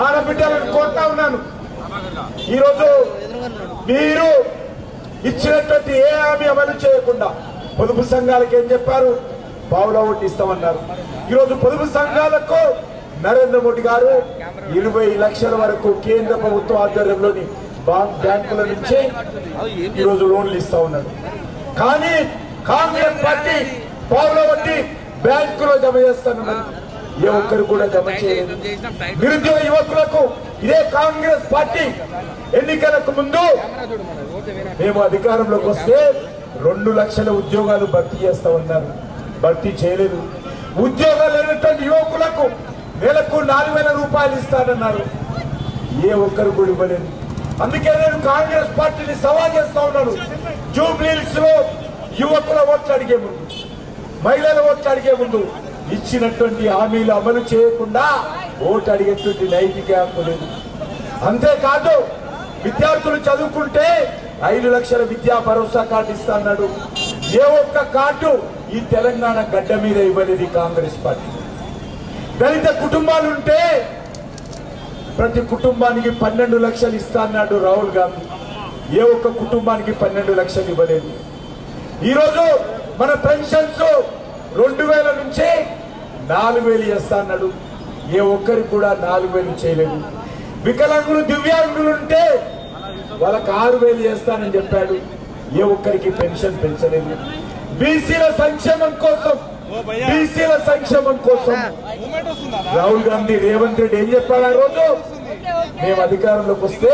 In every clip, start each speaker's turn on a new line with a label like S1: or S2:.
S1: ఆడబిడ్డలను కోరుతా ఉన్నాను. ఈరోజు మీరు ఇచ్చినటువంటి ఏ హామీ అమలు చేయకుండా పొదుపు సంఘాలకు ఏం చెప్పారు? పావులా ఓటు ఇస్తామన్నారు. ఈరోజు పొదుపు సంఘాలకు నరేంద్ర మోడీ గారు 20 లక్షల వరకు కేంద్ర ప్రభుత్వ ఆధ్వర్యంలోని బ్యాంకుల నుంచి ఈరోజు లోన్లు ఇస్తా ఉన్నారు. కానీ కాంగ్రెస్ పార్టీ పావుల వడ్డీ బ్యాంకులో జమ చేస్తానన్నారు. ఏ ఒక్కరు కూడా జమ చేయలేదు. నిరుద్యోగ యువకులకు ఇదే కాంగ్రెస్ పార్టీ ఎన్నికలకు ముందు మేము అధికారంలోకి వస్తే 2 లక్షల ఉద్యోగాలు భర్తీ చేస్తామన్నారు. భర్తీ చేయలేదు. ఉద్యోగాలు లేనటువంటి యువకులకు నెలకు 4,000 రూపాయలు ఇస్తానన్నారు. ఏ ఒక్కరు కూడా ఇవ్వలేదు. అందుకే నేను కాంగ్రెస్ పార్టీని సవాల్ చేస్తా ఉన్నాను. జూబ్లీహిల్స్ లో యువకుల ఓట్లు అడిగే ముందు, మహిళల ఓట్లు అడిగే ముందు ఇచ్చినటువంటి హామీలు అమలు చేయకుండా ఓటు అడిగేటువంటి నైతిక హక్కు లేదు. అంతేకాదు విద్యార్థులు చదువుకుంటే 5 లక్షల విద్యా భరోసా కార్డు ఇస్తా అన్నాడు. ఏ ఒక్క కార్డు ఈ తెలంగాణ గడ్డ మీద ఇవ్వలేదు కాంగ్రెస్ పార్టీ. దళిత కుటుంబాలుంటే ప్రతి కుటుంబానికి 12 లక్షలు ఇస్తా అన్నాడు రాహుల్ గాంధీ. ఏ ఒక్క కుటుంబానికి 12 లక్షలు ఇవ్వలేదు. ఈరోజు మన పెన్షన్స్ 2,000 నుంచి 4,000 చేస్తా అన్నాడు. ఏ ఒక్కరికి కూడా 4,000 చేయలేదు. వికలాంగులు దివ్యాంగులు ఉంటే వాళ్ళకి 6,000 చేస్తానని చెప్పాడు. ఏ ఒక్కరికి పెన్షన్ పెంచలేదు. బీసీల సంక్షేమం కోసం రాహుల్ గాంధీ రేవంత్ రెడ్డి ఏం చెప్పాడు? ఆ రోజు మేము అధికారంలోకి వస్తే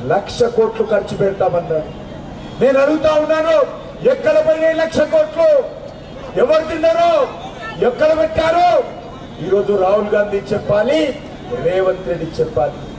S1: 1,00,000 కోట్లు ఖర్చు పెడతామన్నారు. నేను అడుగుతా ఉన్నాను, ఎక్కడ పోయినాయి 1,00,000 కోట్లు? ఎవరు తిన్నారో, ఎక్కడ పెట్టారో? ఈరోజు రాహుల్ గాంధీ చెప్పాలి, రేవంత్ రెడ్డి చెప్పాలి.